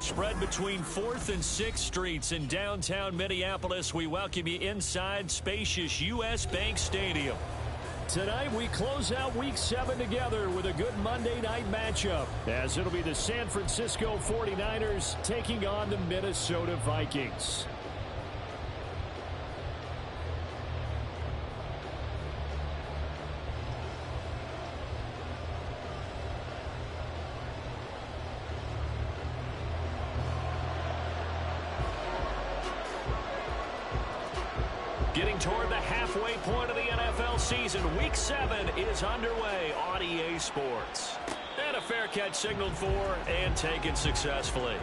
Spread between 4th and 6th Streets in downtown Minneapolis. We welcome you inside spacious U.S. Bank Stadium. Tonight we close out Week 7 together with a good Monday night matchup, as it'll be the San Francisco 49ers taking on the Minnesota Vikings. Getting toward the halfway point of the NFL season, Week 7 is underway on EA Sports. And a fair catch signaled for and taken successfully.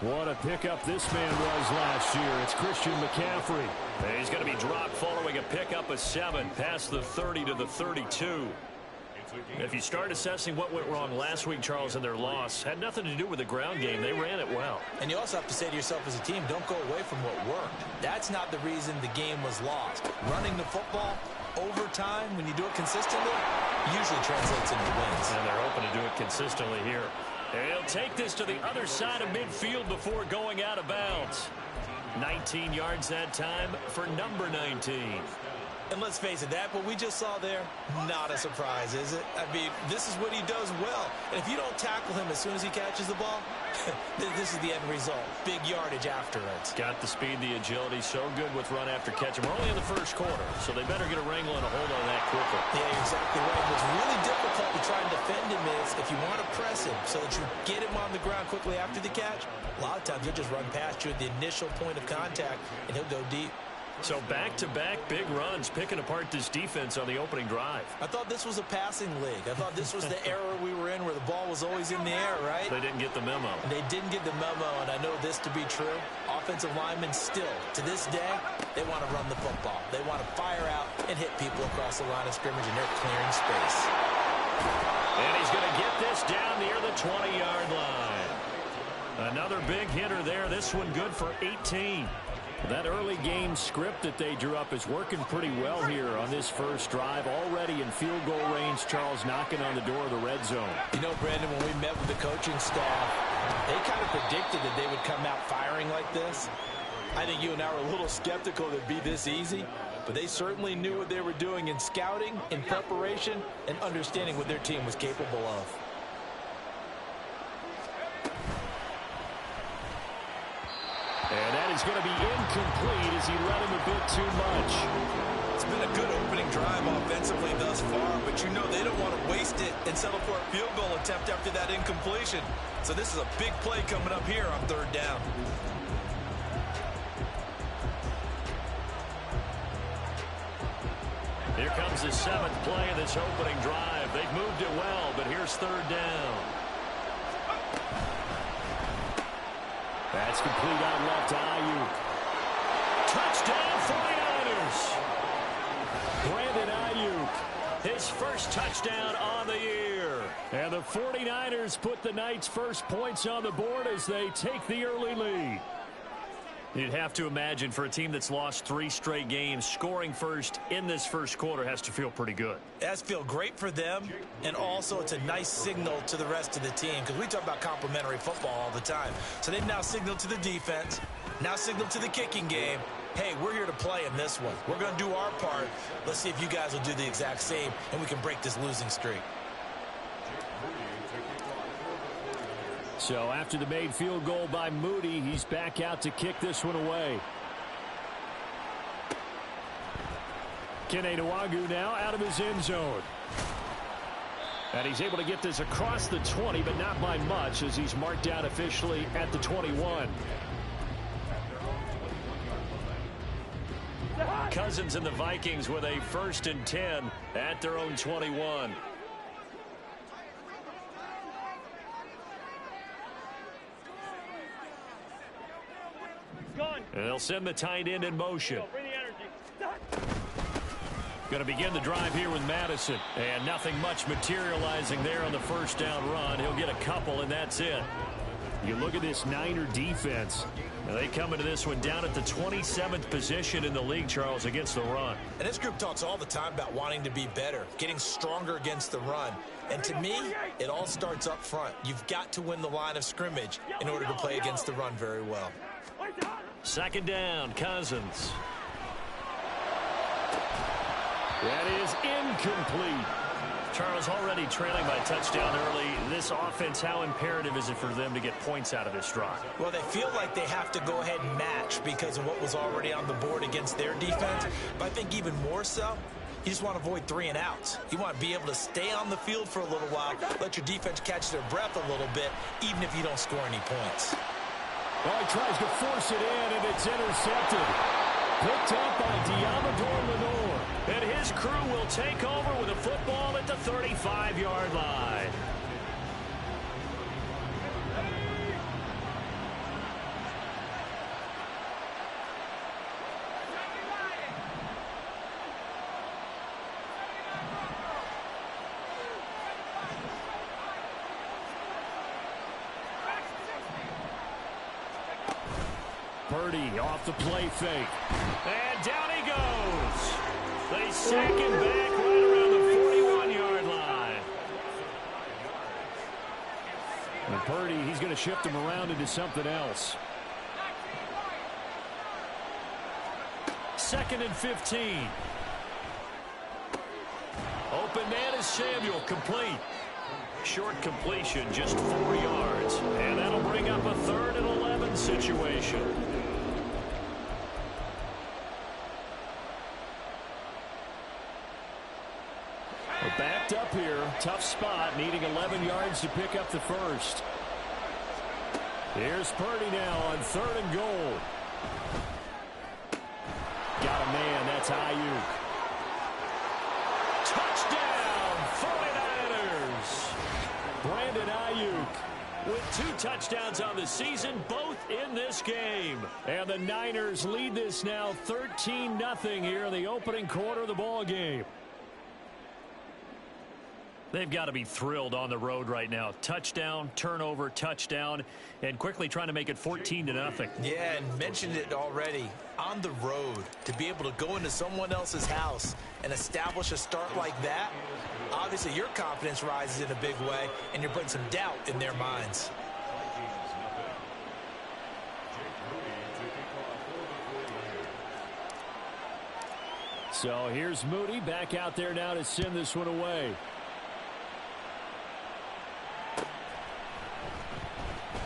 What a pickup this man was last year. It's Christian McCaffrey. He's going to be dropped following a pickup of 7 past the 30 to the 32. If you start assessing what went wrong last week, Charles, in their loss, had nothing to do with the ground game. They ran it well. And you also have to say to yourself as a team, don't go away from what worked. That's not the reason the game was lost. Running the football over time, when you do it consistently, usually translates into wins. And they're hoping to do it consistently here. He'll take this to the other side of midfield before going out of bounds. 19 yards that time for number 19. And let's face it, that what we just saw there, not a surprise, is it? I mean, this is what he does well. And if you don't tackle him as soon as he catches the ball, this is the end result. Big yardage after it. Got the speed, the agility, so good with run after catch. And we're only in the first quarter, so they better get a wrangle and a hold on that quickly. Yeah, you're exactly right. What's really difficult to try and defend him is if you want to press him so that you get him on the ground quickly after the catch, a lot of times he'll just run past you at the initial point of contact, and he'll go deep. So back-to-back big runs, picking apart this defense on the opening drive. I thought this was a passing league. I thought this was the era we were in where the ball was always in the air, right? They didn't get the memo. And they didn't get the memo, and I know this to be true. Offensive linemen still, to this day, they want to run the football. They want to fire out and hit people across the line of scrimmage, and they're clearing space. And he's going to get this down near the 20-yard line. Another big hitter there. This one good for 18. That early game script that they drew up is working pretty well here on this first drive. Already in field goal range, Charles knocking on the door of the red zone. You know, Brandon, when we met with the coaching staff, they kind of predicted that they would come out firing like this. I think you and I were a little skeptical that it'd be this easy, but they certainly knew what they were doing in scouting, in preparation, and understanding what their team was capable of. And that is going to be incomplete as he led him a bit too much. It's been a good opening drive offensively thus far, but you know they don't want to waste it and settle for a field goal attempt after that incompletion. So this is a big play coming up here on third down. Here comes the 7th play of this opening drive. They've moved it well, but here's third down. That's complete out left to Ayuk. Touchdown 49ers. Brandon Ayuk, his first touchdown on the year. And the 49ers put the night's first points on the board as they take the early lead. You'd have to imagine for a team that's lost 3 straight games, scoring first in this first quarter has to feel pretty good. It has to feel great for them, and also it's a nice signal to the rest of the team because we talk about complementary football all the time. So they've now signaled to the defense, now signaled to the kicking game, hey, we're here to play in this one. We're going to do our part. Let's see if you guys will do the exact same, and we can break this losing streak. So after the made field goal by Moody, he's back out to kick this one away. Kene Nwangwu now out of his end zone. And he's able to get this across the 20, but not by much as he's marked out officially at the 21. Cousins and the Vikings with a 1st and 10 at their own 21. And they'll send the tight end in motion. Going to begin the drive here with Madison. And nothing much materializing there on the first down run. He'll get a couple, and that's it. You look at this Niner defense. And they come into this one down at the 27th position in the league, Charles, against the run. And this group talks all the time about wanting to be better, getting stronger against the run. And to me, it all starts up front. You've got to win the line of scrimmage in order to play against the run very well. 2nd down, Cousins. That is incomplete. Charles, already trailing by a touchdown early. This offense, how imperative is it for them to get points out of this drive? Well, they feel like they have to go ahead and match because of what was already on the board against their defense. But I think even more so, you just want to avoid 3 and outs. You want to be able to stay on the field for a little while, let your defense catch their breath a little bit, even if you don't score any points. Well, he tries to force it in, and it's intercepted. Picked up by Diamador Lenore. And his crew will take over with a football at the 35-yard line. Purdy off the play fake. And down he goes. They sack him back right around the 41-yard line. And Purdy, he's going to shift him around into something else. 2nd and 15. Open man is Samuel, complete. Short completion, just 4 yards. And that'll bring up a 3rd and 11 situation. We're backed up here. Tough spot, needing 11 yards to pick up the first. Here's Purdy now on 3rd and goal. Got a man, that's Ayuk. Touchdown, 49ers. Brandon Ayuk with 2 touchdowns on the season, both in this game. And the Niners lead this now 13-0 here in the opening quarter of the ball game. They've got to be thrilled on the road right now. Touchdown, turnover, touchdown, and quickly trying to make it 14-0. Yeah, and mentioned it already. On the road, to be able to go into someone else's house and establish a start like that, obviously your confidence rises in a big way, and you're putting some doubt in their minds. So here's Moody back out there now to send this one away.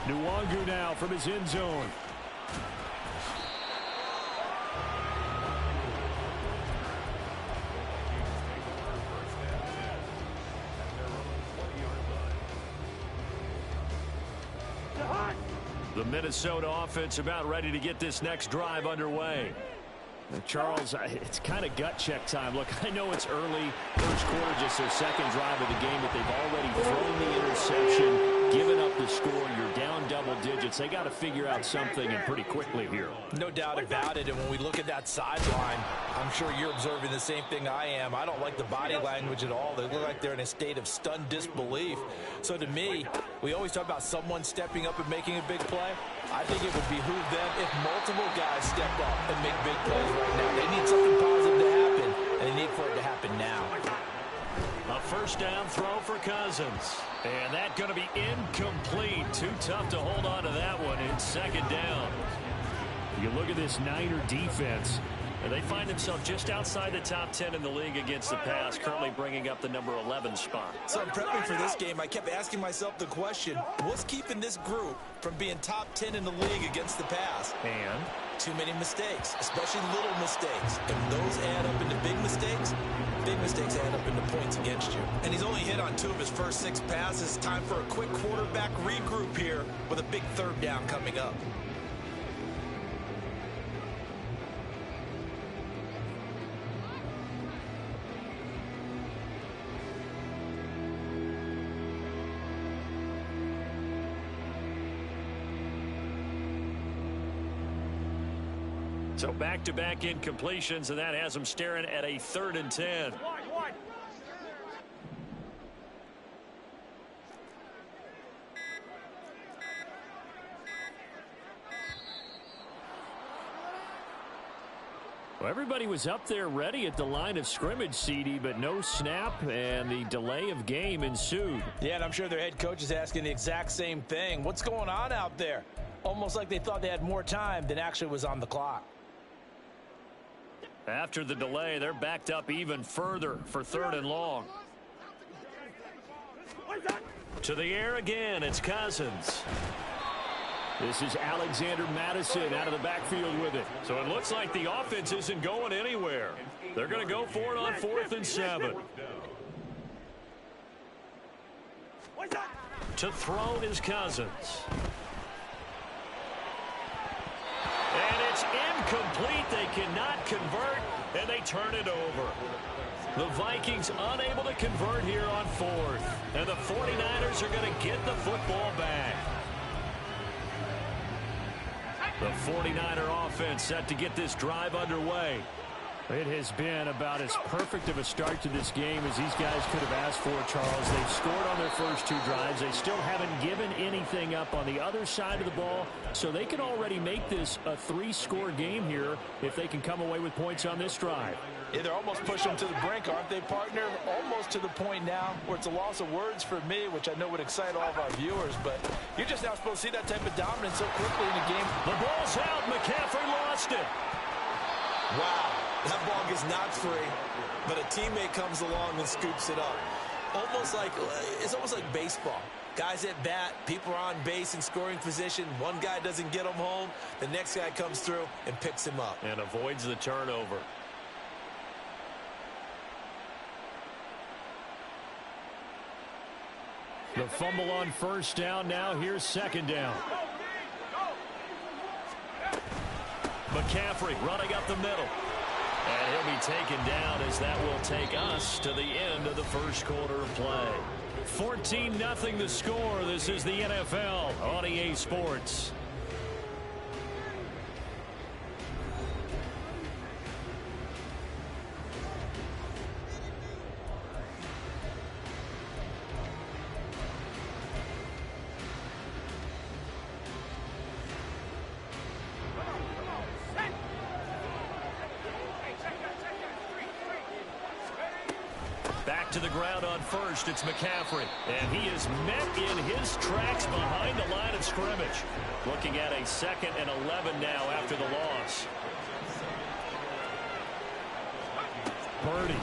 Nwangwu now from his end zone. The Minnesota offense about ready to get this next drive underway. Charles, it's kind of gut check time. Look, I know it's early, first quarter, just their 2nd drive of the game, but they've already thrown the interception, given up the score. You're down double digits. They got to figure out something, and pretty quickly here. No doubt about it, and when we look at that sideline, I'm sure you're observing the same thing I am. I don't like the body language at all. They look like they're in a state of stunned disbelief. So to me, We always talk about someone stepping up and making a big play. I think it would behoove them if multiple guys step up and make big plays right now. They need something positive to happen, and they need for it to happen now. A first down throw for Cousins. And that's going to be incomplete. Too tough to hold on to that one in second down. You look at this Niner defense, and they find themselves just outside the top 10 in the league against the pass, currently bringing up the number 11 spot. So I'm prepping for this game. I kept asking myself the question, what's keeping this group from being top 10 in the league against the pass? And too many mistakes, especially little mistakes. And when those add up into big mistakes add up into points against you. And he's only hit on 2 of his first 6 passes. Time for a quick quarterback regroup here with a big third down coming up. So back-to-back incompletions, and that has them staring at a 3rd and 10. Well, everybody was up there ready at the line of scrimmage, CD, but no snap, and the delay of game ensued. Yeah, and I'm sure their head coach is asking the exact same thing. What's going on out there? Almost like they thought they had more time than actually was on the clock. After the delay, they're backed up even further for 3rd and long. To the air again, it's Cousins. This is Alexander Madison out of the backfield with it. So it looks like the offense isn't going anywhere. They're going to go for it on 4th and 7. To throw is Cousins. And it's incomplete. They cannot convert, and they turn it over. The Vikings unable to convert here on 4th. And the 49ers are going to get the football back. The 49er offense set to get this drive underway. It has been about as perfect of a start to this game as these guys could have asked for, Charles. They've scored on their first 2 drives. They still haven't given anything up on the other side of the ball, so they can already make this a 3-score game here if they can come away with points on this drive. Yeah, they're almost pushing them to the brink, aren't they, partner? Almost to the point now where it's a loss of words for me, which I know would excite all of our viewers, but you're just not supposed to see that type of dominance so quickly in a game. The ball's out. McCaffrey lost it. Wow. That ball gets knocked free, but a teammate comes along and scoops it up. It's almost like baseball. Guys at bat, people are on base in scoring position. One guy doesn't get him home. The next guy comes through and picks him up. And avoids the turnover. The fumble on first down. Now here's second down. McCaffrey running up the middle. And he'll be taken down as that will take us to the end of the first quarter of play. 14-0 the score. This is the NFL on EA Sports. Back to the ground on first, it's McCaffrey. And he is met in his tracks behind the line of scrimmage. Looking at a 2nd and 11 now after the loss. Purdy.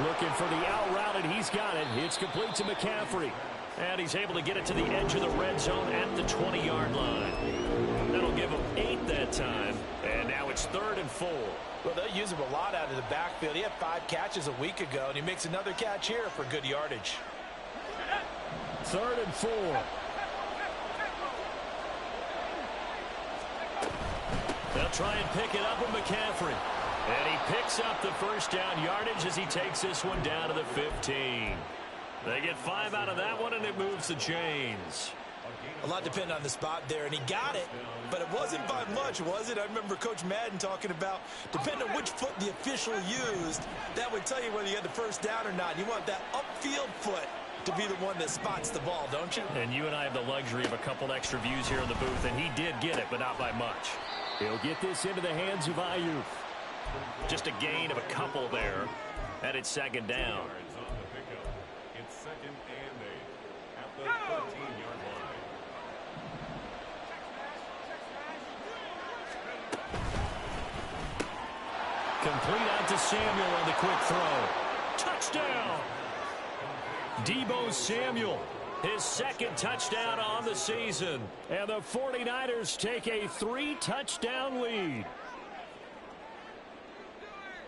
Looking for the out route, and he's got it. It's complete to McCaffrey. And he's able to get it to the edge of the red zone at the 20-yard line. That'll give him 8 that time. And now it's 3rd and 4. Well, they'll use him a lot out of the backfield. He had 5 catches a week ago, and he makes another catch here for good yardage. 3rd and 4. They'll try and pick it up with McCaffrey. And he picks up the first down yardage as he takes this one down to the 15. They get 5 out of that one, and it moves the chains. A lot depended on the spot there, and he got it, but it wasn't by much, was it? I remember Coach Madden talking about, depending on which foot the official used, that would tell you whether you had the first down or not. You want that upfield foot to be the one that spots the ball, don't you? And you and I have the luxury of a couple extra views here in the booth, and he did get it, but not by much. He'll get this into the hands of Ayuk. Just a gain of a couple there, and it's second down. It's second and 8 at the 13-yard line. Complete out to Samuel on the quick throw. Touchdown! Deebo Samuel, his second touchdown on the season. And the 49ers take a 3-touchdown lead.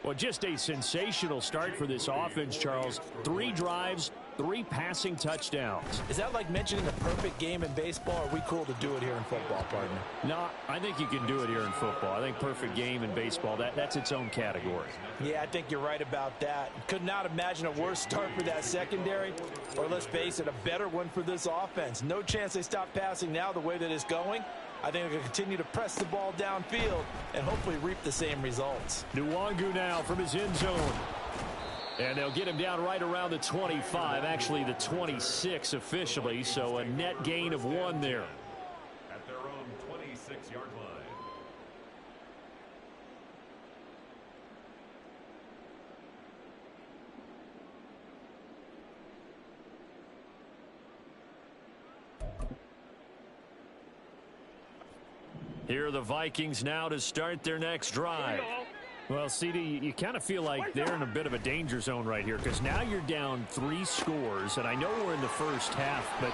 Well, just a sensational start for this offense, Charles. 3 drives, 3 passing touchdowns. Is that like mentioning a perfect game in baseball? Or are we cool to do it here in football, partner? No, I think you can do it here in football. I think perfect game in baseball, that's its own category. Yeah, I think you're right about that. Could not imagine a worse start for that secondary, or let's face it, a better one for this offense. No chance they stop passing now the way that it's going. I think they're going to continue to press the ball downfield and hopefully reap the same results. Nwangu now from his end zone. And they'll get him down right around the 25, actually the 26 officially, so a net gain of 1 there. At their own 26-yard line. Here are the Vikings now to start their next drive. Well, CD, you kind of feel like they're in a bit of a danger zone right here because now you're down 3 scores, and I know we're in the first half, but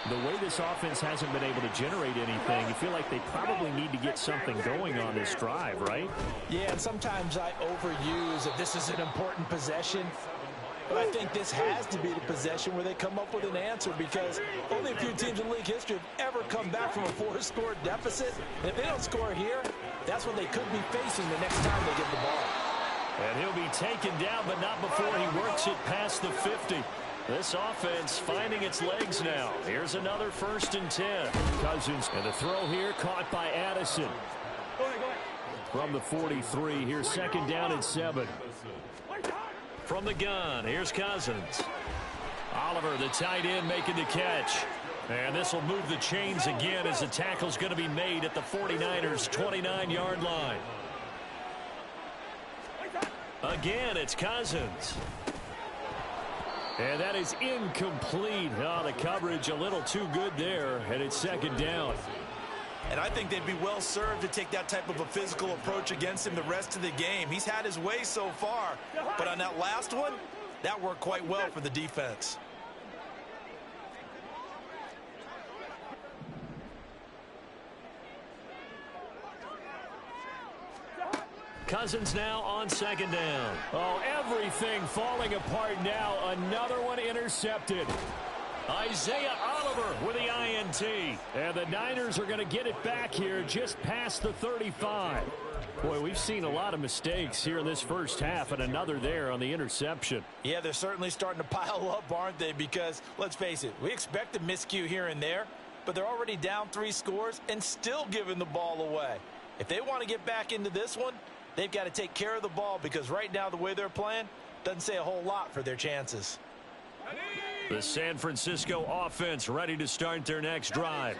the way this offense hasn't been able to generate anything, you feel like they probably need to get something going on this drive, right? Yeah, and sometimes I overuse that this is an important possession. But I think this has to be the possession where they come up with an answer because only a few teams in league history have ever come back from a 4-score deficit. And if they don't score here, that's what they could be facing the next time they get the ball. And he'll be taken down, but not before he works it past the 50. This offense finding its legs now. Here's another 1st and 10. Cousins, and the throw here caught by Addison. From the 43, here's 2nd down and 7. From the gun, here's Cousins. Oliver, the tight end, making the catch. And this will move the chains again as the tackle's going to be made at the 49ers' 29-yard line. Again, it's Cousins. And that is incomplete. Oh, the coverage a little too good there, and it's 2nd down. And I think they'd be well served to take that type of a physical approach against him the rest of the game. He's had his way so far, but on that last one, that worked quite well for the defense. Cousins now on 2nd down. Oh, everything falling apart now. Another one intercepted. Isaiah Oliver with the INT. And the Niners are going to get it back here just past the 35. Boy, we've seen a lot of mistakes here in this first half, and another there on the interception. Yeah, they're certainly starting to pile up, aren't they? Because, let's face it, we expect a miscue here and there, but they're already down 3 scores and still giving the ball away. If they want to get back into this one, they've got to take care of the ball because right now the way they're playing doesn't say a whole lot for their chances. The San Francisco offense ready to start their next drive.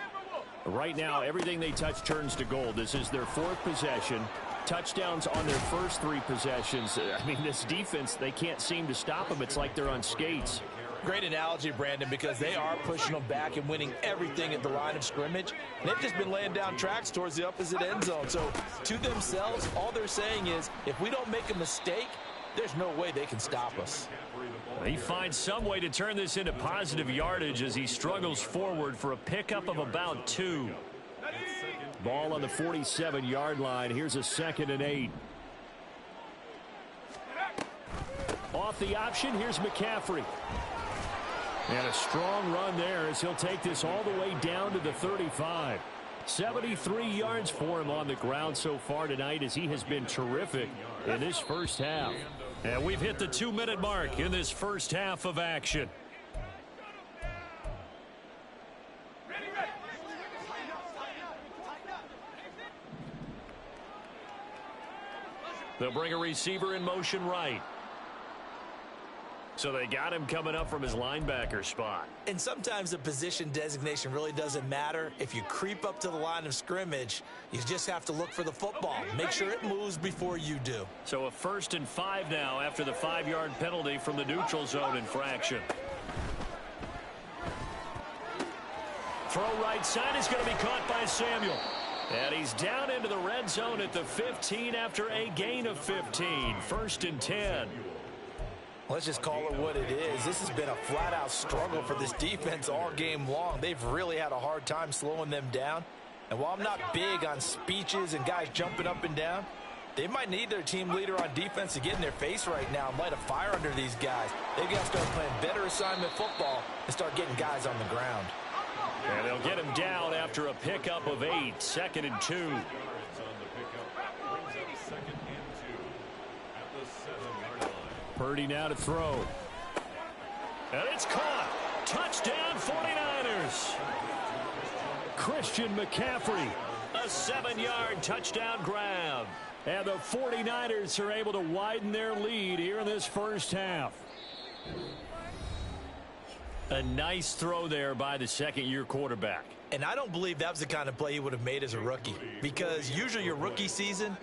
Right now, everything they touch turns to gold. This is their 4th possession. Touchdowns on their first 3 possessions. I mean, this defense, they can't seem to stop them. It's like they're on skates. Great analogy, Brandon, because they are pushing them back and winning everything at the line of scrimmage. And they've just been laying down tracks towards the opposite end zone. So, to themselves, all they're saying is, if we don't make a mistake, there's no way they can stop us. He finds some way to turn this into positive yardage as he struggles forward for a pickup of about 2. Ball on the 47-yard line. Here's a 2nd and 8. Off the option, here's McCaffrey. And a strong run there as he'll take this all the way down to the 35. 73 yards for him on the ground so far tonight as he has been terrific in this first half. And we've hit the 2-minute mark in this first half of action. They'll bring a receiver in motion right. So they got him coming up from his linebacker spot. And sometimes the position designation really doesn't matter. If you creep up to the line of scrimmage, you just have to look for the football. Make sure it moves before you do. So a 1st and 5 now after the 5-yard penalty from the neutral zone infraction. Throw right side is going to be caught by Samuel. And he's down into the red zone at the 15 after a gain of 15. 1st and 10. Let's just call it what it is. This has been a flat-out struggle for this defense all game long. They've really had a hard time slowing them down. And while I'm not big on speeches and guys jumping up and down, they might need their team leader on defense to get in their face right now and light a fire under these guys. They've got to start playing better assignment football and start getting guys on the ground. And they'll get him down after a pickup of 8. 2nd and 2. Purdy now to throw. And it's caught. Touchdown 49ers. Christian McCaffrey. A 7-yard touchdown grab. And the 49ers are able to widen their lead here in this first half. A nice throw there by the 2nd-year quarterback. And I don't believe that was the kind of play he would have made as a rookie, because usually your rookie season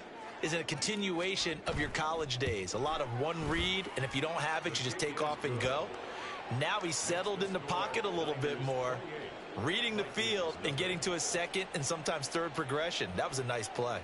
is a continuation of your college days. A lot of one read, and if you don't have it, you just take off and go. Now he's settled in the pocket a little bit more, reading the field and getting to a 2nd and sometimes 3rd progression. That was a nice play.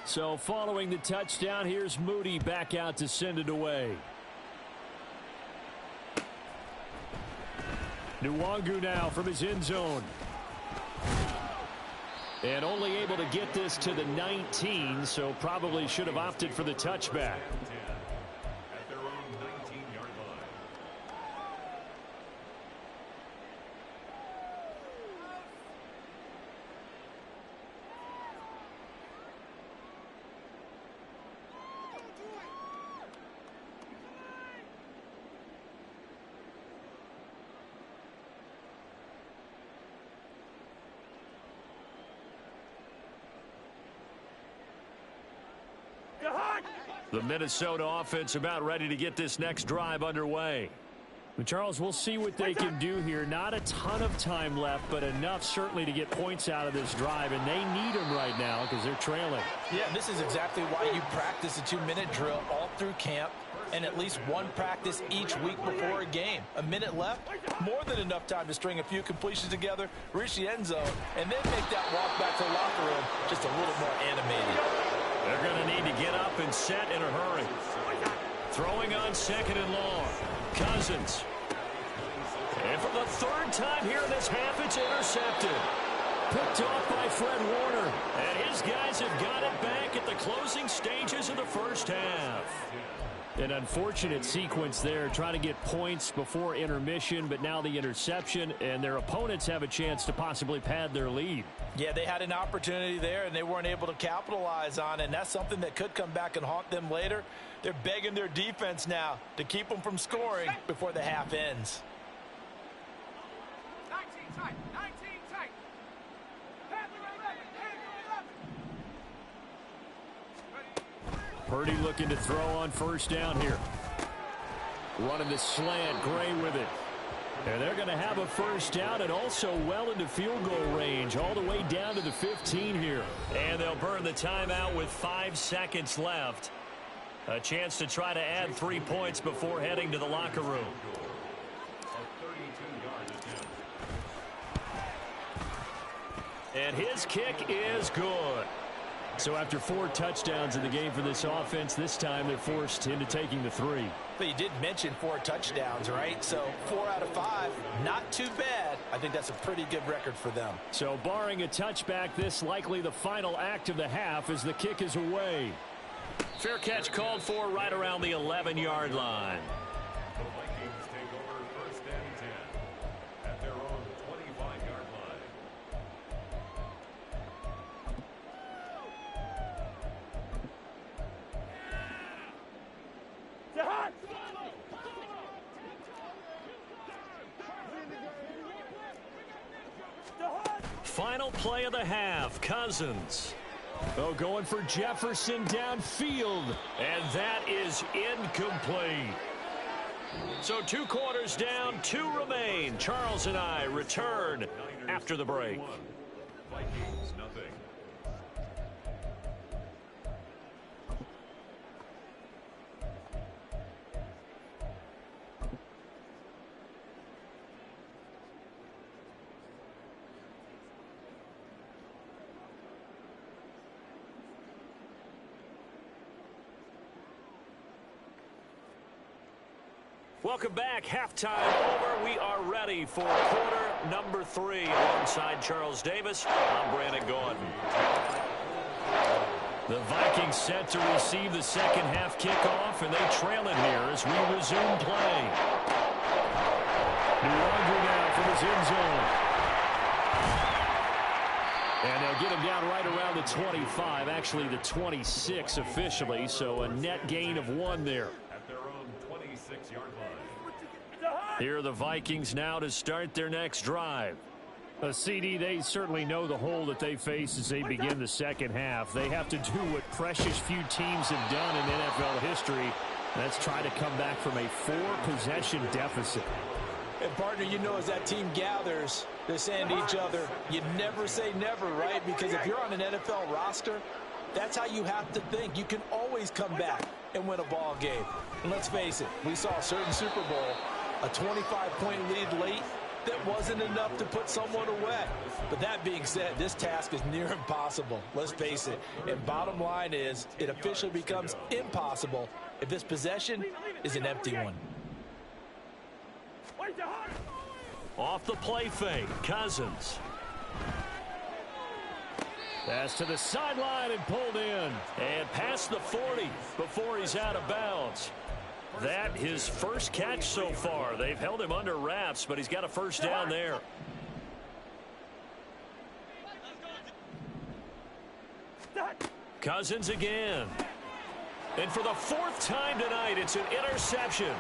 So following the touchdown, here's Moody back out to send it away. Nwangu now from his end zone. And only able to get this to the 19, so probably should have opted for the touchback. At their own 19-yard line. The Minnesota offense about ready to get this next drive underway. But Charles, we'll see what they can do here. Not a ton of time left, but enough certainly to get points out of this drive, and they need them right now because they're trailing. Yeah, this is exactly why you practice a 2-minute drill all through camp and at least one practice each week before a game. A minute left, more than enough time to string a few completions together, reach the end zone, and then make that walk back to the locker room just a little more animated. They're going to need to get up and set in a hurry. Throwing on 2nd and long. Cousins. And for the 3rd time here in this half, it's intercepted. Picked off by Fred Warner. And his guys have got it back at the closing stages of the first half. An unfortunate sequence there, trying to get points before intermission, but now the interception, and their opponents have a chance to possibly pad their lead. Yeah, they had an opportunity there, and they weren't able to capitalize on it, and that's something that could come back and haunt them later. They're begging their defense now to keep them from scoring before the half ends. 19 tight, 19 tight. Purdy looking to throw on 1st down here. Running the slant, Gray with it. And they're going to have a 1st down and also well into field goal range all the way down to the 15 here. And they'll burn the timeout with 5 seconds left. A chance to try to add 3 points before heading to the locker room. And his kick is good. So after 4 touchdowns in the game for this offense, this time they're forced into taking the 3. But you did mention 4 touchdowns, right? So 4 out of 5, not too bad. I think that's a pretty good record for them. So barring a touchback, this likely the final act of the half as the kick is away. Fair catch called for right around the 11-yard line. The Vikings take over 1st and 10 at their own 25-yard line. final play of the half. Cousins. Oh, going for Jefferson downfield. And that is incomplete. So 2 quarters down, 2 remain. Charles and I return after the break. Vikings, nothing. Welcome back. Halftime over. We are ready for quarter number 3. Alongside Charles Davis, I'm Brandon Gordon. The Vikings set to receive the second half kickoff, and they trail it here as we resume play. New Orleans now from his end zone. And they'll get him down right around the 25, actually the 26 officially, so a net gain of 1 there. At their own 26-yard line. Here are the Vikings now to start their next drive. CD, they certainly know the hole that they face as they begin the second half. They have to do what precious few teams have done in NFL history. That's try to come back from a 4-possession deficit. And, partner, you know, as that team gathers, they're saying to each other, you never say never, right? Because if you're on an NFL roster, that's how you have to think. You can always come back and win a ball game. And let's face it, we saw a certain Super Bowl, a 25-point lead late that wasn't enough to put someone away. But that being said, this task is near impossible. Let's face it. And bottom line is, it officially becomes impossible if this possession is an empty one. Off the play fake, Cousins. Pass to the sideline and pulled in. And past the 40 before he's out of bounds. That his first catch so far. They've held him under wraps, but he's got a first down there. Cousins again. And for the 4th time tonight, it's an interception.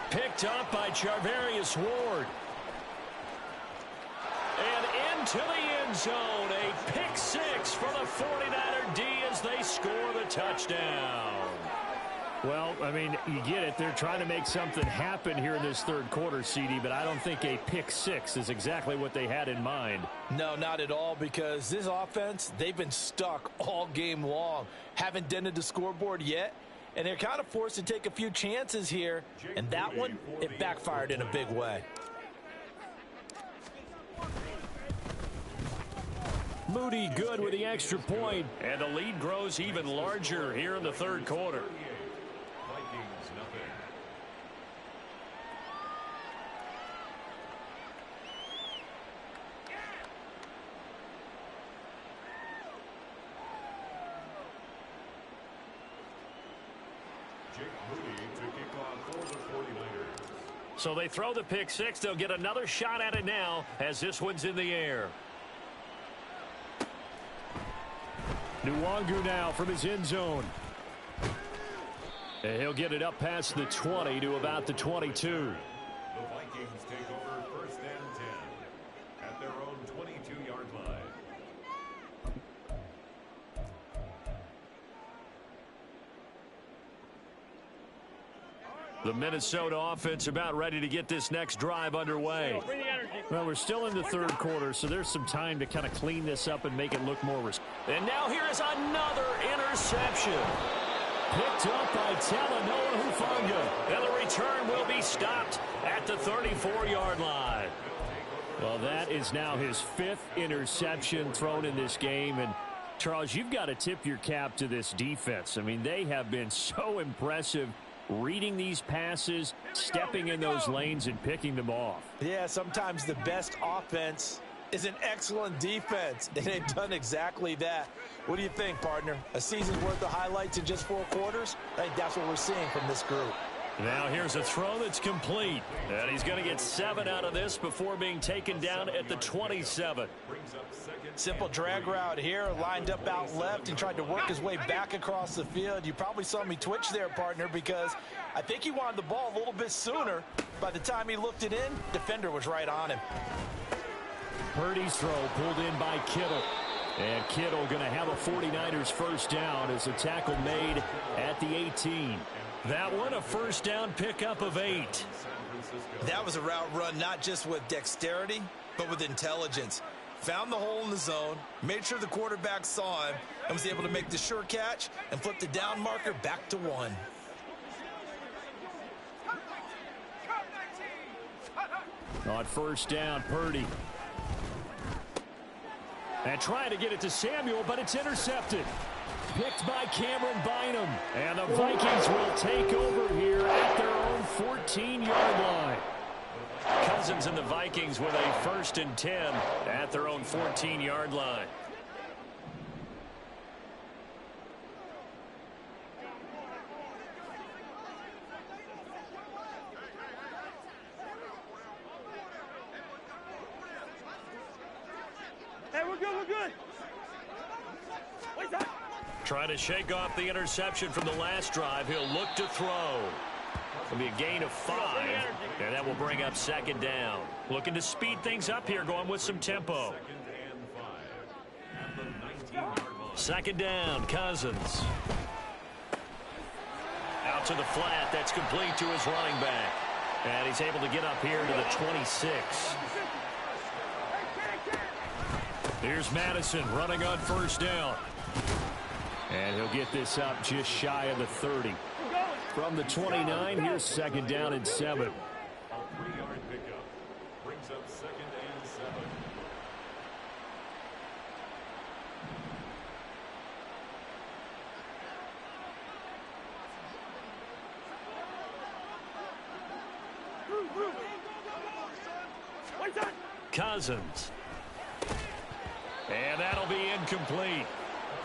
Picked up by Charvarius Ward. And into the end zone. A pick 6 for the 49er D as they score the touchdown. Well, I mean, you get it. They're trying to make something happen here in this third quarter, CD, but I don't think a pick 6 is exactly what they had in mind. No, not at all, because this offense, they've been stuck all game long. Haven't dented the scoreboard yet, and they're kind of forced to take a few chances here, and that one, it backfired in a big way. Moody good with the extra point, and the lead grows even larger here in the third quarter. Vikings, nothing. Jake Moody to kick off for the 49ers. So they throw the pick 6. They'll get another shot at it now as this one's in the air. Nwangu now from his end zone. And he'll get it up past the 20 to about the 22. The Vikings take over 1st and 10 at their own 22-yard line. The Minnesota offense about ready to get this next drive underway. Well, we're still in the third quarter, so there's some time to kind of clean this up and make it look more And now here is another interception. Picked up by Talanoa Hufanga. And the return will be stopped at the 34-yard line. Well, that is now his 5th interception thrown in this game. And, Charles, you've got to tip your cap to this defense. I mean, they have been so impressive reading these passes, stepping in those lanes, and picking them off. Yeah, sometimes the best offense is an excellent defense, and they've done exactly that. What do you think, partner? A season's worth of highlights in just 4 quarters? I think that's what we're seeing from this group. Now here's a throw that's complete. And he's going to get 7 out of this before being taken down at the 27. Simple drag route here, lined up out left and tried to work his way back across the field. You probably saw me twitch there, partner, because I think he wanted the ball a little bit sooner. By the time he looked it in, defender was right on him. Purdy's throw pulled in by Kittle. And Kittle going to have a 49ers first down as a tackle made at the 18. That one a first down pickup of 8. That was a route run not just with dexterity, but with intelligence. Found the hole in the zone, made sure the quarterback saw him, and was able to make the sure catch and flip the down marker back to 1. On first down, Purdy. And trying to get it to Samuel, but it's intercepted. Picked by Cameron Bynum. And the Vikings will take over here at their own 14-yard line. Cousins and the Vikings with a 1st and 10 at their own 14-yard line. Hey, we're good, we're good. What's that? Trying to shake off the interception from the last drive. He'll look to throw. It'll be a gain of 5, and that will bring up 2nd down. Looking to speed things up here, going with some tempo. 2nd down, Cousins. Out to the flat. That's complete to his running back. And he's able to get up here to the 26. Here's Madison running on first down. And he'll get this up just shy of the 30. From the 29, here's 2nd down and 7. A 3-yard pickup brings up 2nd and 7. Cousins. And that'll be incomplete.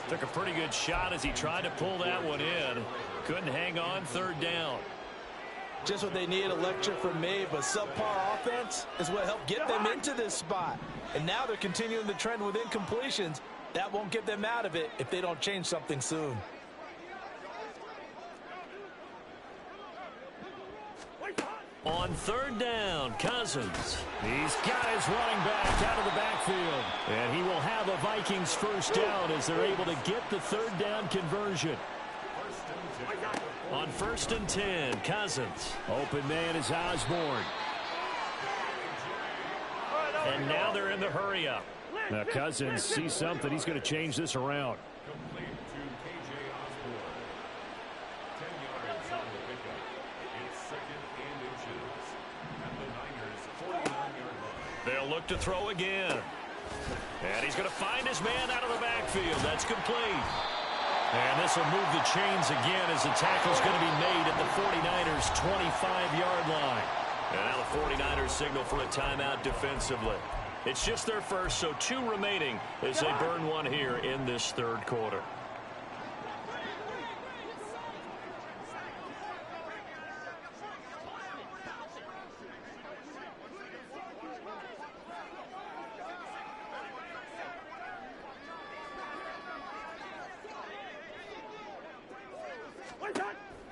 Took a pretty good shot as he tried to pull that one in. Couldn't hang on 3rd down. Just what they need, a lecture from me, but subpar offense is what helped get them into this spot. And now they're continuing the trend with incompletions. That won't get them out of it if they don't change something soon. On 3rd down, Cousins. He's got his running back out of the backfield. And he will have a Vikings first down as they're able to get the 3rd down conversion. On 1st and 10, Cousins. Open man is Osborne. And now they're in the hurry up. Now Cousins sees something. He's going to change this around. Complete to KJ Osborne. 10 yards on the pickup. It's 2nd and inches. At the Niners' 49-yard line. They'll look to throw again. And he's going to find his man out of the backfield. That's complete. And this will move the chains again as the tackle's going to be made at the 49ers' 25-yard line. And now the 49ers signal for a timeout defensively. It's just their first, so 2 remaining as they burn one here in this 3rd quarter.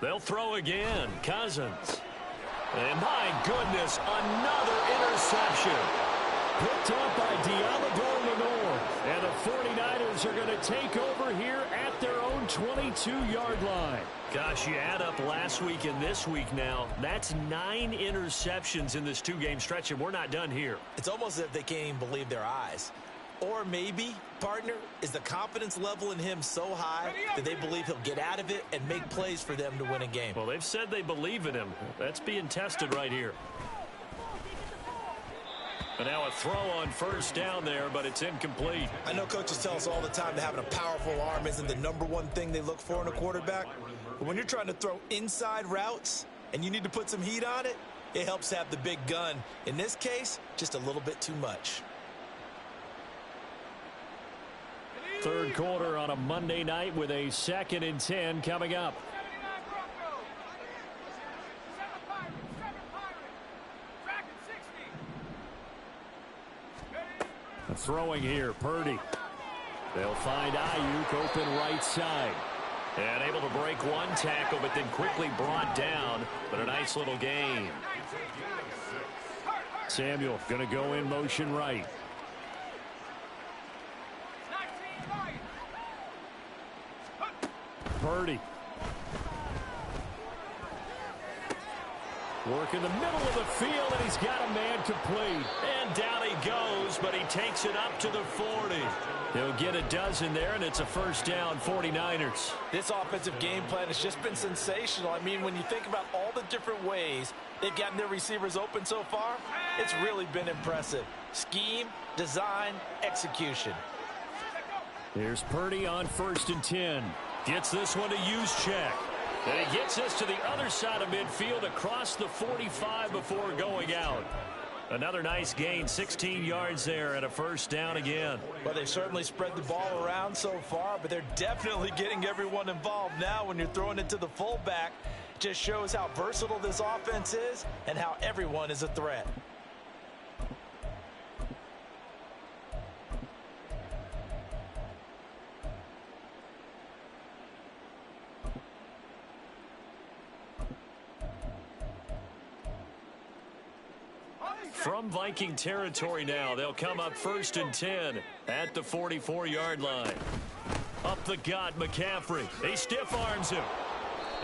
They'll throw again. Cousins. And my goodness, another interception. Picked up by Diallo Lenore. And the 49ers are going to take over here at their own 22-yard line. Gosh, you add up last week and this week now, that's 9 interceptions in this 2-game stretch, and we're not done here. It's almost as if they can't even believe their eyes. Or maybe, partner, is the confidence level in him so high that they believe he'll get out of it and make plays for them to win a game. Well, they've said they believe in him. That's being tested right here. And now a throw on first down there, but it's incomplete. I know coaches tell us all the time that having a powerful arm isn't the #1 thing they look for in a quarterback. But when you're trying to throw inside routes and you need to put some heat on it, it helps have the big gun. In this case, just a little bit too much. 3rd quarter on a Monday night with a 2nd and 10 coming up. Throwing here, Purdy. They'll find Ayuk open right side. And able to break one tackle, but then quickly brought down. But a nice little gain. Samuel going to go in motion right. Purdy. Work in the middle of the field, and he's got a man complete. And down he goes, but he takes it up to the 40. He'll get a dozen there, and it's a first down, 49ers. This offensive game plan has just been sensational. I mean, when you think about all the different ways they've gotten their receivers open so far, it's really been impressive. Scheme, design, execution. Here's Purdy on 1st and 10. Gets this one to use check. And he gets this to the other side of midfield across the 45 before going out. Another nice gain, 16 yards there and a first down again. Well, they've certainly spread the ball around so far, but they're definitely getting everyone involved now when you're throwing it to the fullback. Just shows how versatile this offense is and how everyone is a threat. From Viking territory now, they'll come up 1st and 10 at the 44-yard line. Up the gut, McCaffrey. He stiff arms him.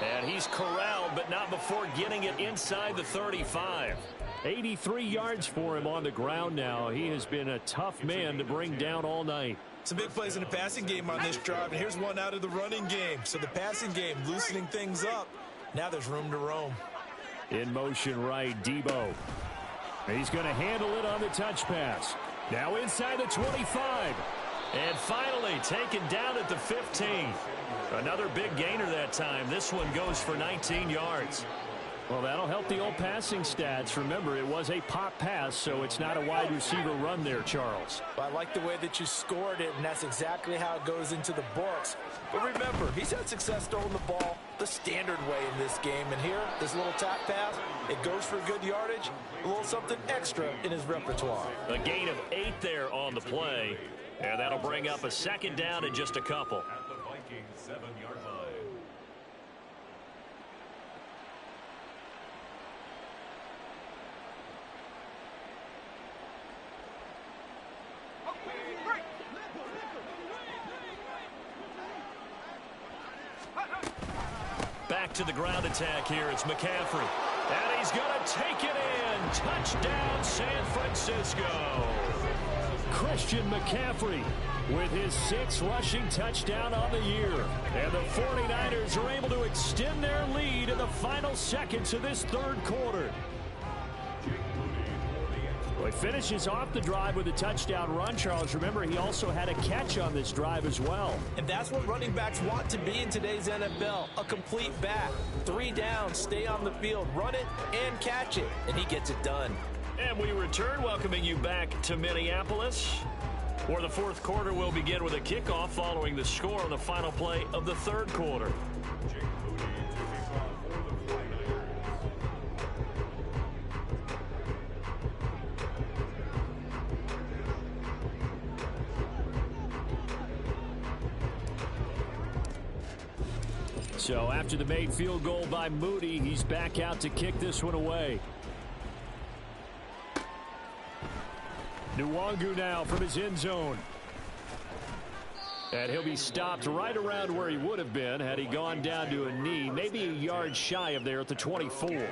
And he's corralled, but not before getting it inside the 35. 83 yards for him on the ground now. He has been a tough man to bring down all night. Some big plays in the passing game on this drive, and here's one out of the running game. So the passing game loosening things up. Now there's room to roam. In motion right, Debo. He's going to handle it on the touch pass. Now inside the 25. And finally taken down at the 15. Another big gainer that time. This one goes for 19 yards. Well, that'll help the old passing stats. Remember, it was a pop pass, so it's not a wide receiver run there, Charles. I like the way that you scored it, and that's exactly how it goes into the books. But remember, he's had success throwing the ball the standard way in this game. And here, this little tap pass, it goes for good yardage, a little something extra in his repertoire. A gain of 8 there on the play, and that'll bring up a second down in just a couple. At the Vikings 7-yard line. Back to the ground attack here. It's McCaffrey. And he's going to take it in. Touchdown, San Francisco. Christian McCaffrey with his 6th rushing touchdown on the year. And the 49ers are able to extend their lead in the final seconds of this 3rd quarter. Well, he finishes off the drive with a touchdown run, Charles. Remember, he also had a catch on this drive as well. And that's what running backs want to be in today's NFL, a complete back. 3 downs, stay on the field, run it, and catch it. And he gets it done. And we return, welcoming you back to Minneapolis, where the 4th quarter will begin with a kickoff following the score on the final play of the 3rd quarter. So after the made field goal by Moody, he's back out to kick this one away. Nwangu now from his end zone. And he'll be stopped right around where he would have been had he gone down to a knee, maybe a yard shy of there at the 24.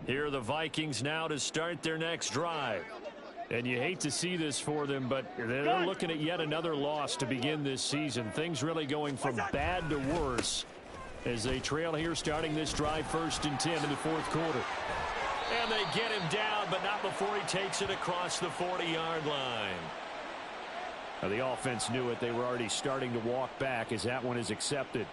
Here are the Vikings now to start their next drive. And you hate to see this for them, but they're looking at yet another loss to begin this season. Things really going from bad to worse as they trail here starting this drive 1st and 10 in the 4th quarter. And they get him down, but not before he takes it across the 40-yard line. Now, the offense knew it. They were already starting to walk back as that one is accepted.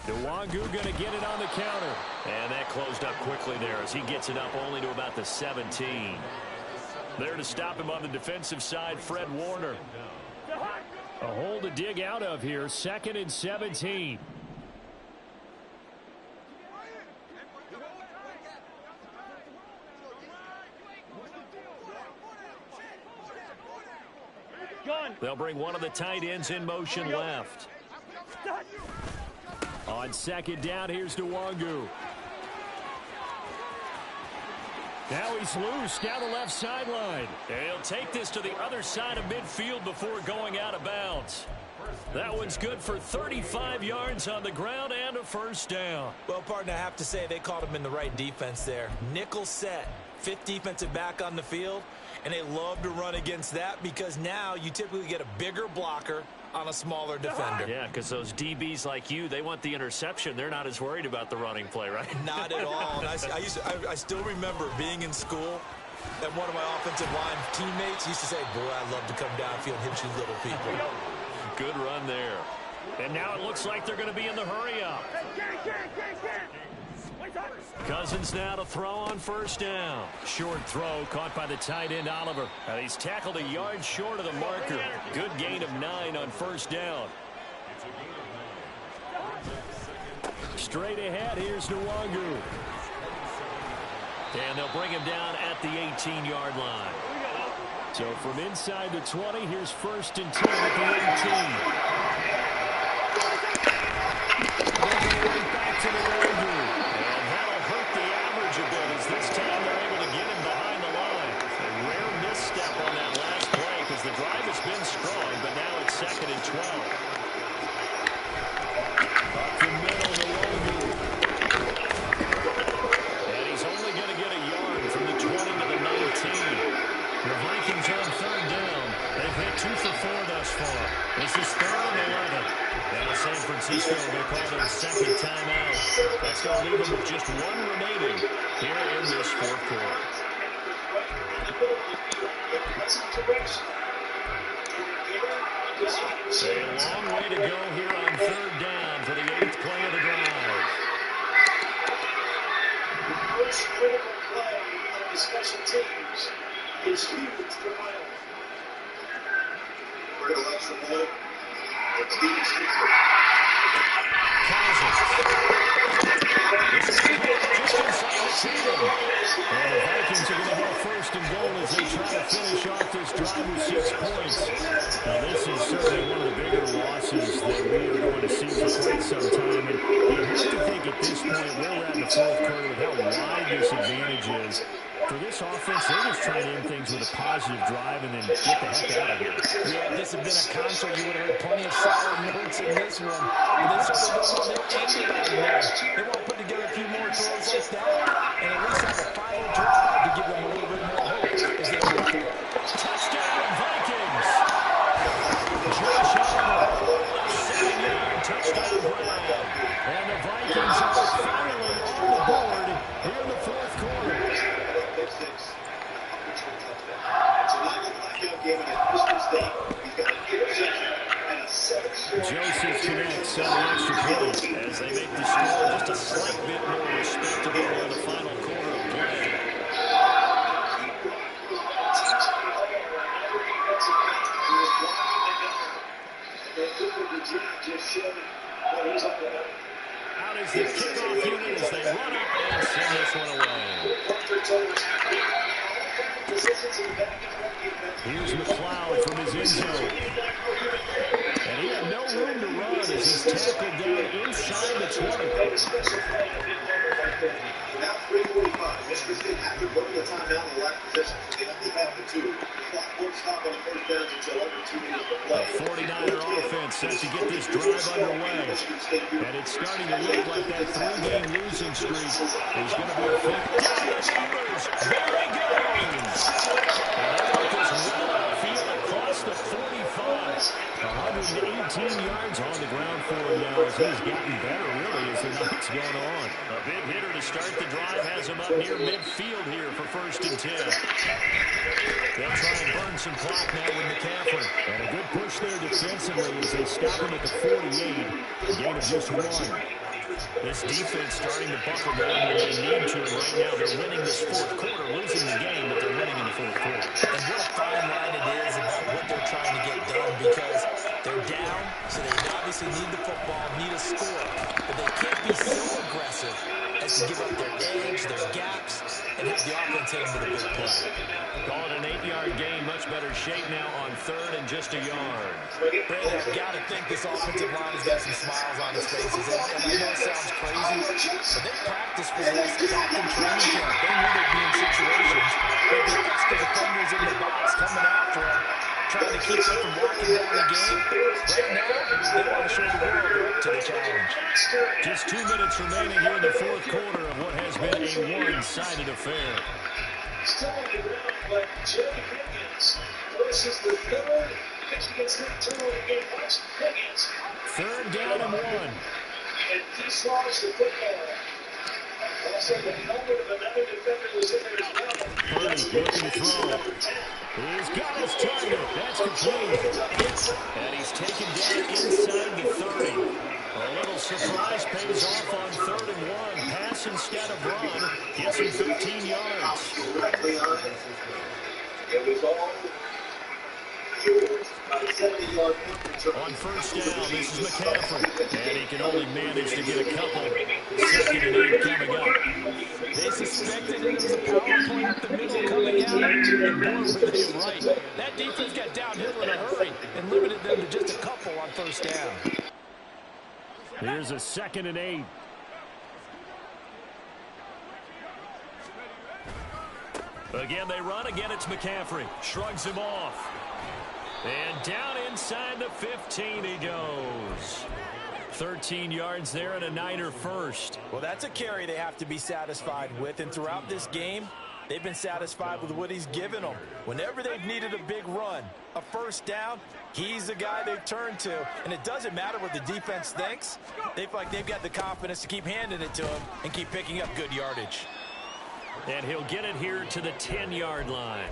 Nwangu going to get it on the counter. And that closed up quickly there as he gets it up only to about the 17. There to stop him on the defensive side, Fred Warner. A hole to dig out of here, 2nd and 17. They'll bring one of the tight ends in motion left. On second down, here's Nwangu. Now he's loose down the left sideline. And he'll take this to the other side of midfield before going out of bounds. That one's good for 35 yards on the ground and a first down. Well, partner, I have to say they called him in the right defense there. Nickel set, fifth defensive back on the field, and they love to run against that because now you typically get a bigger blocker on a smaller defender. Yeah, because those DBs like you, they want the interception. They're not as worried about the running play, right? Not at all. And I still remember being in school, and one of my offensive line teammates used to say, boy, I love to come downfield and hit you little people. Good run there. And now it looks like they're going to be in the hurry-up. Cousins now to throw on first down. Short throw caught by the tight end, Oliver. He's tackled a yard short of the marker. Good gain of 9 on first down. Straight ahead, here's Nwangu. And they'll bring him down at the 18-yard line. So from inside the 20, here's first and 10 at the 18. Right back to Nwangu. And that'll hurt the average a bit as this time they're able to get him behind the line. A rare misstep on that last play because the drive has been strong, but now it's second and 12. Up the middle, Nwangu. And he's only going to get a yard from the 20 to the 19. The Vikings on third down. They've hit 2 for 4 thus far. This is third and 11. Now San Francisco will call their second timeout. That's going to leave them with just 1 remaining here in this fourth quarter. A long way to go here on third down for the 8th play of the drive. The first critical play of the special teams is huge for Miami. We're going to let some boy. And the Vikings are going to have first and goal as they try to finish off this drive with 6 points. Now, this is certainly one of the bigger losses that we are going to see for quite some time. And you have to think at this point, where we're at in the fourth quarter, with how wide this advantage is, for this offense, they're just trying to end things with a positive drive and then get the heck out of here. Yeah, if this had been a concert, you would have heard plenty of solid notes in this one. But they certainly don't want to end it out there. They want to put together a few more throws like that and at least have a final drive to give them a little bit more hope as they move forward. Touchdown, Vikings! Josh Allen, 7-yard touchdown grab. And the Vikings are finally on the board here in the fourth quarter. Joseph connects on the extra point as they make the score just a slight bit more respectable in the final quarter of play. Out is the kickoff unit as they run up and send this one away. Here's McLeod from his end zone. And he had no room to run as he's tackled down inside the 20. Now 3:45. This was after running the timeout in the last possession. They only have the 2. Clock won't stop on the first down until under 2 minutes to play. A 49er offense set to get this drive underway. And it's starting to look like that 3-game losing streak is going to be a thing. There he goes! And they got this well outfield across the 45. 118 yards on the ground for him now as he's gotten better, really, as the night's gone on. A big hitter to start the drive has him up near midfield here for first and 10. They'll try and burn some clock now with McCaffrey. And a good push there defensively as they stop him at the 48. A gain of just 1. This defense starting to buckle down when they need to. Right now they're winning this fourth quarter, losing the game, but they're winning in the fourth quarter. And what a fine line it is about what they're trying to get done because they're down, so they obviously need the football, need a score. But they can't be so aggressive as chance to give up their edge, their gaps, and have the offense hit them with a big play. Call it an 8-yard gain. Much better shape now on 3rd and just a yard. Brandon, I've got to think this offensive line has got some smiles on its faces. And I know it sounds crazy, but they practiced for this back in training camp. They knew they'd be in situations where the extra defenders in the box coming after them, trying to keep them from locking down the game. Right now, they want to show the world they're up to the challenge. Just 2 minutes remaining here in the 4th quarter of what has been a one-sided affair. Still on the ground, but Jerry Higgins versus the third Michigan State turnover game. Watch Higgins. 3rd down and 1. And dislodged the football. Also, the number of another defender was in there as well. Purdy looking to throw. He's got his target. That's complete. And he's taken down inside the 30. A little surprise pays off on 3rd and 1. Pass instead of run. Gets him 15 yards. Directly on it. It was all yours. About a 70-yard return. On 1st down, this is McCaffrey. And he can only manage to get a couple. 2nd and 8 coming up. They suspected it was a power play up the middle coming out, and boy, were they right. That defense got downhill in a hurry and limited them to just a couple on 1st down. Here's a 2nd and 8. Again, they run. Again, it's McCaffrey. Shrugs him off. And down inside the 15 he goes. 13 yards there and a Niner first. Well, that's a carry they have to be satisfied with. And throughout this game, they've been satisfied with what he's given them. Whenever they've needed a big run, a 1st down, he's the guy they've turned to. And it doesn't matter what the defense thinks. They feel like they've got the confidence to keep handing it to him and keep picking up good yardage. And he'll get it here to the 10-yard line.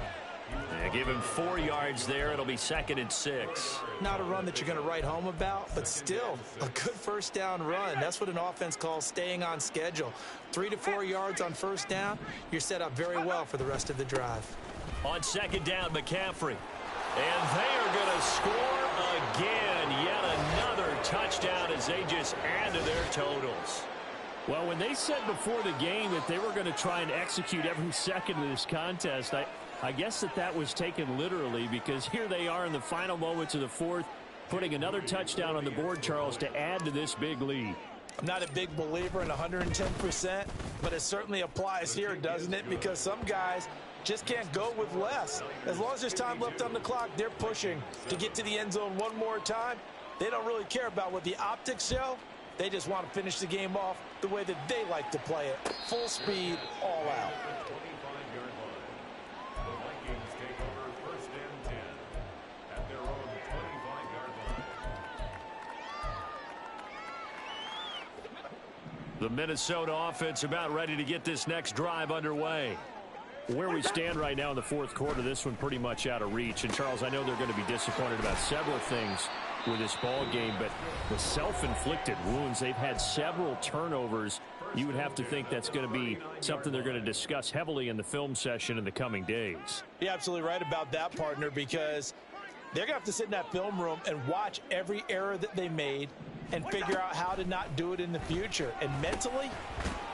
And give him 4 yards there. It'll be 2nd and 6. Not a run that you're going to write home about, but still a good 1st down run. That's what an offense calls staying on schedule. 3 to 4 yards on 1st down, you're set up very well for the rest of the drive. On 2nd down, McCaffrey. And they are going to score again. Yet another touchdown as they just add to their totals. Well, when they said before the game that they were going to try and execute every second of this contest, I guess that was taken literally, because here they are in the final moments of the 4th, putting another touchdown on the board, Charles, to add to this big lead. I'm not a big believer in 110%, but it certainly applies here, doesn't it? Because some guys just can't go with less. As long as there's time left on the clock, they're pushing to get to the end zone one more time. They don't really care about what the optics show. They just want to finish the game off the way that they like to play it. Full speed, all out. The Minnesota offense about ready to get this next drive underway. Where we stand right now in the 4th quarter, this one pretty much out of reach. And, Charles, I know they're going to be disappointed about several things with this ball game, but the self-inflicted wounds, they've had several turnovers. You would have to think that's going to be something they're going to discuss heavily in the film session in the coming days. You're absolutely right about that, partner, because they're going to have to sit in that film room and watch every error that they made and figure out how to not do it in the future. And mentally,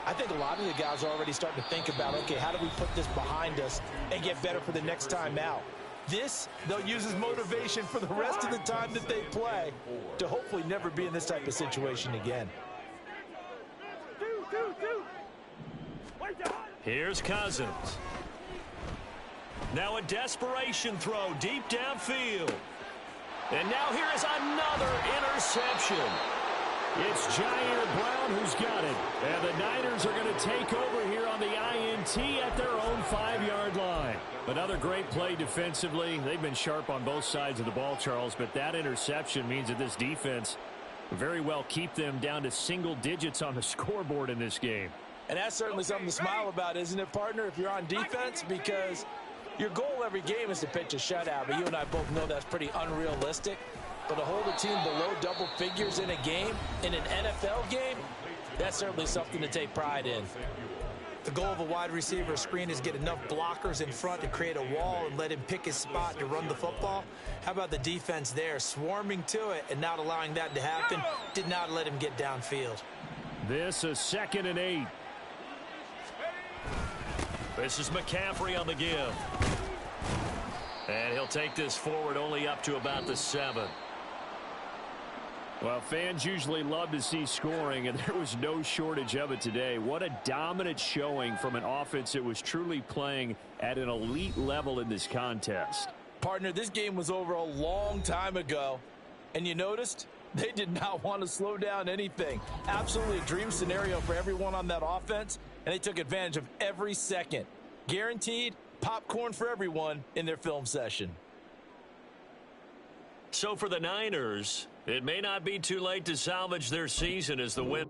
I think a lot of the guys are already starting to think about, okay, how do we put this behind us and get better for the next time out? This, they'll use as motivation for the rest of the time that they play to hopefully never be in this type of situation again. Here's Cousins. Now a desperation throw deep downfield. And now here is another interception. It's Jair Brown who's got it. And the Niners are going to take over here on the INT at their own 5-yard line. Another great play defensively. They've been sharp on both sides of the ball, Charles, but that interception means that this defense very well keep them down to single digits on the scoreboard in this game. And that's certainly something to smile about, isn't it, partner, if you're on defense? Because your goal every game is to pitch a shutout, but you and I both know that's pretty unrealistic. But to hold a team below double figures in a game, in an NFL game, that's certainly something to take pride in. The goal of a wide receiver screen is get enough blockers in front to create a wall and let him pick his spot to run the football. How about the defense there, swarming to it and not allowing that to happen, did not let him get downfield. This is 2nd and 8. This is McCaffrey on the give. And he'll take this forward only up to about the 7. Well, fans usually love to see scoring, and there was no shortage of it today. What a dominant showing from an offense that was truly playing at an elite level in this contest. Partner, this game was over a long time ago, and you noticed they did not want to slow down anything. Absolutely a dream scenario for everyone on that offense, and they took advantage of every second. Guaranteed popcorn for everyone in their film session. So for the Niners, it may not be too late to salvage their season as the win.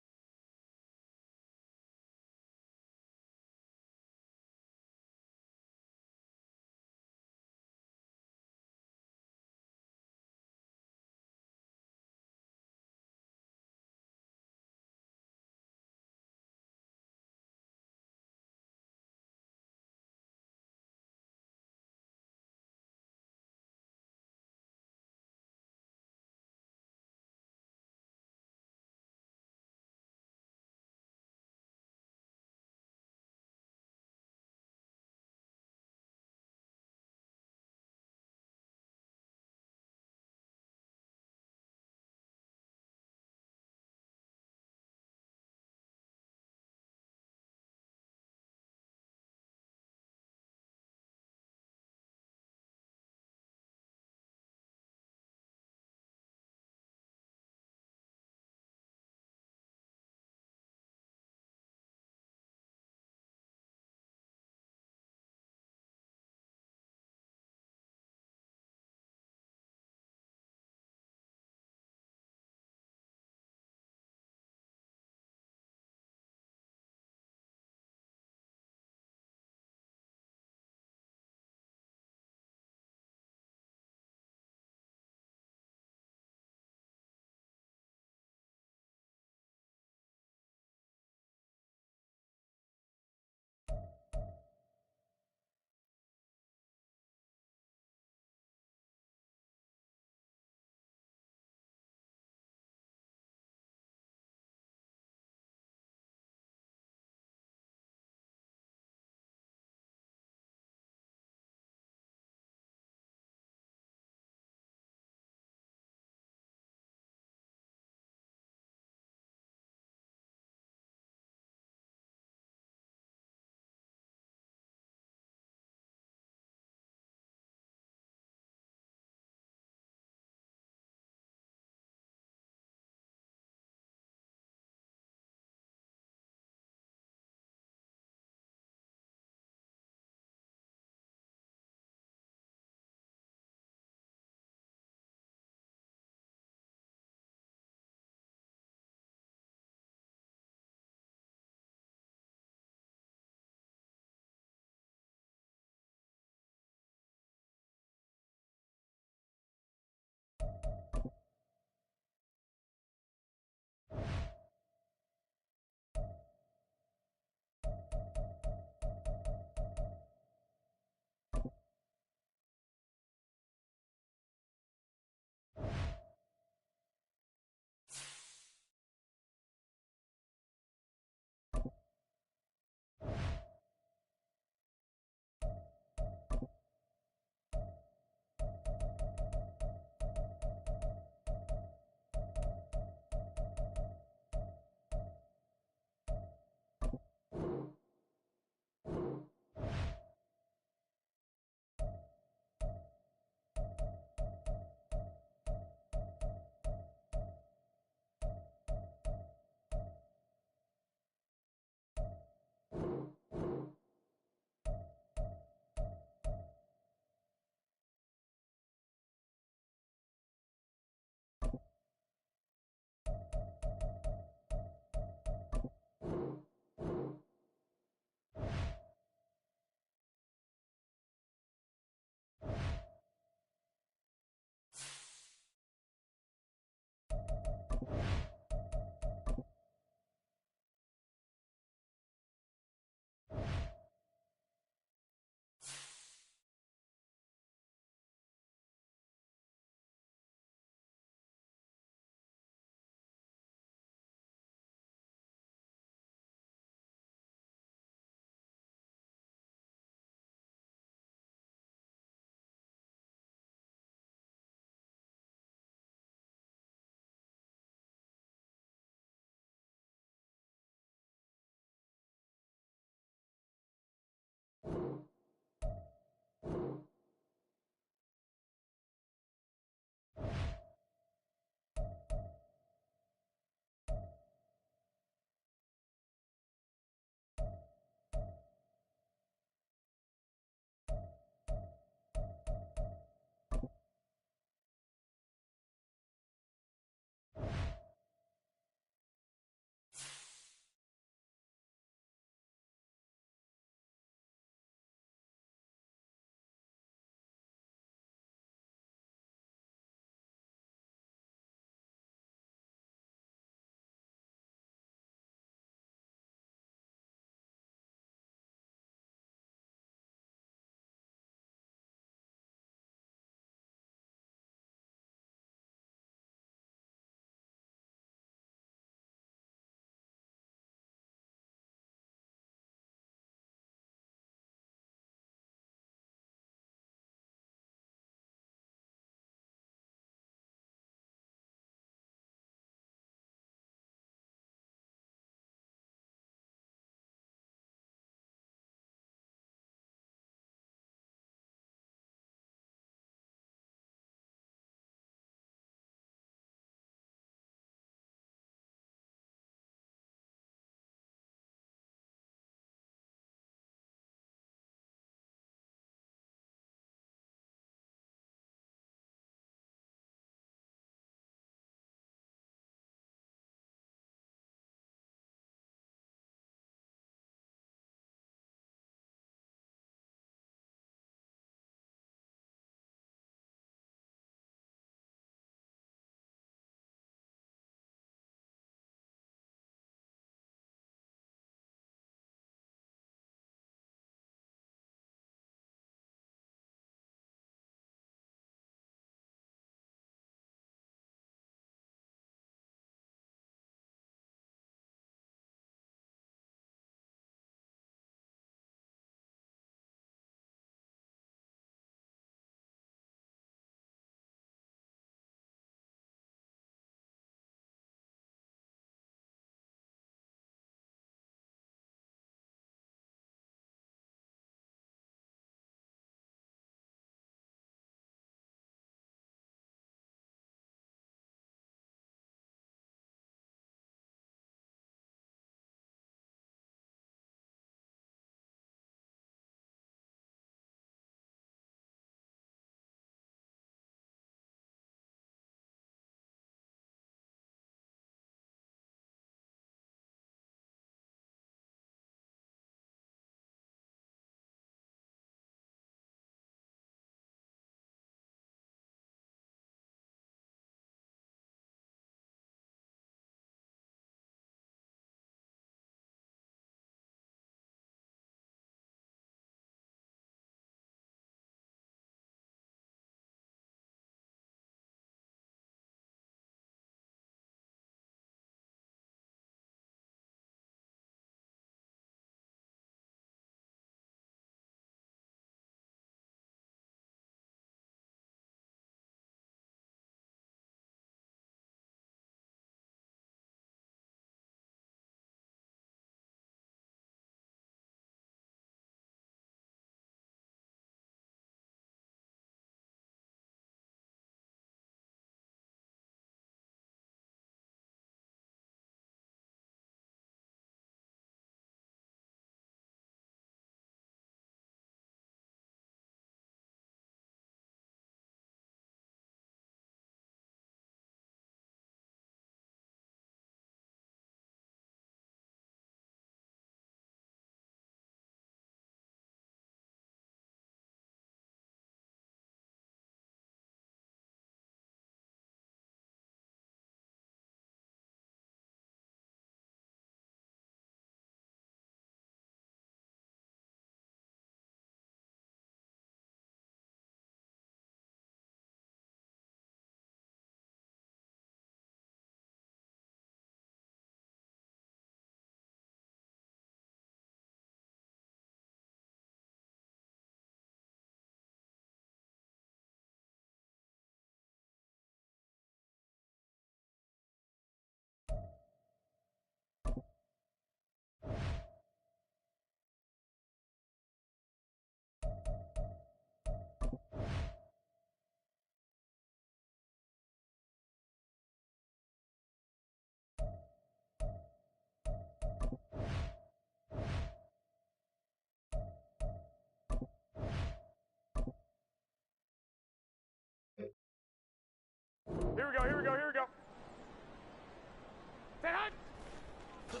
Here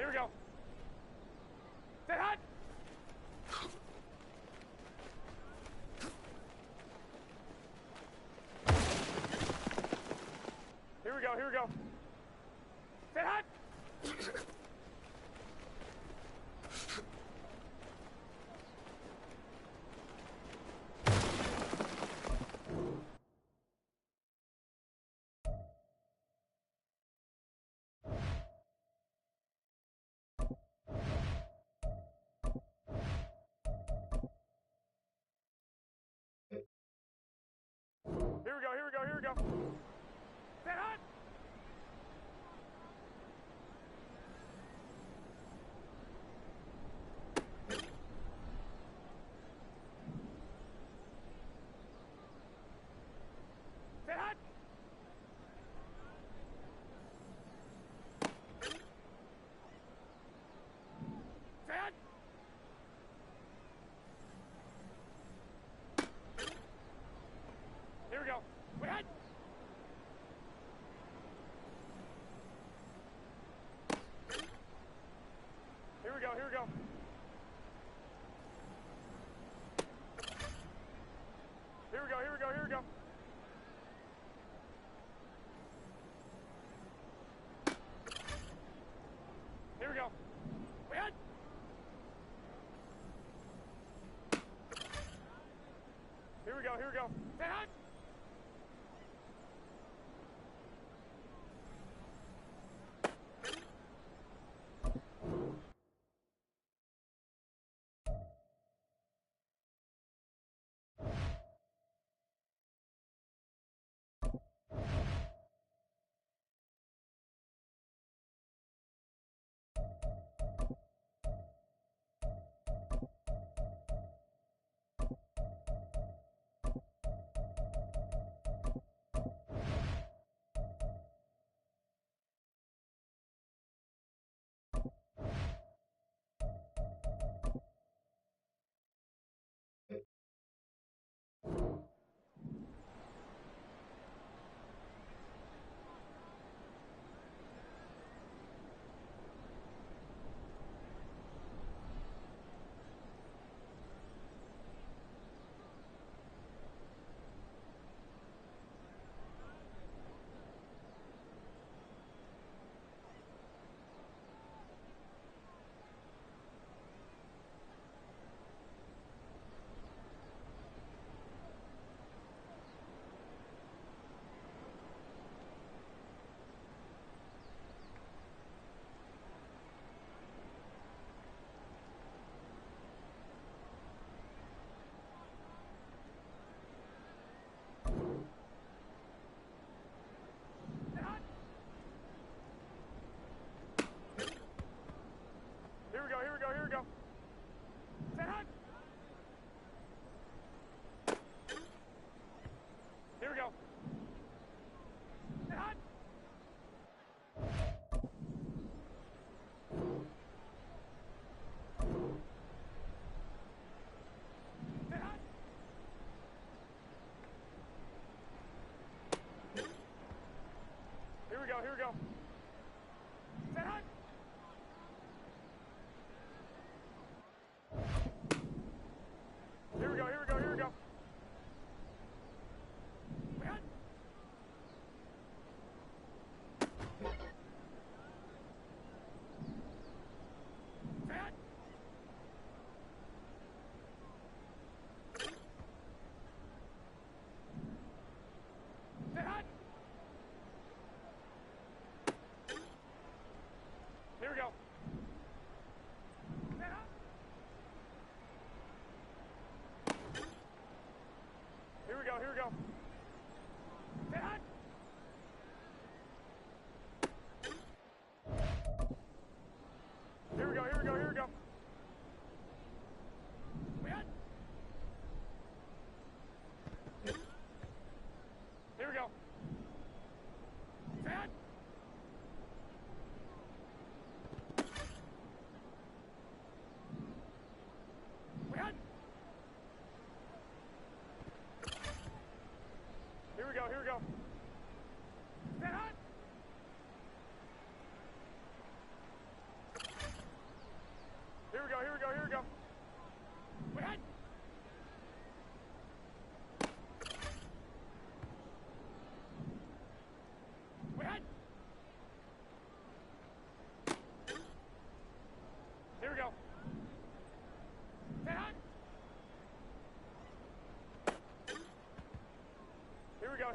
we go. Stay hot. Here we go, here we go. Stay hot. Here we go, here we go, here we go. Stay hot. Stay hot. Stay hot. Here we go. Wait hot. Here we go, here we go. Here we go, here we go, here we go. Here we go. Wait hot. Here we go, here we go. Stay hot.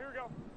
Here we go.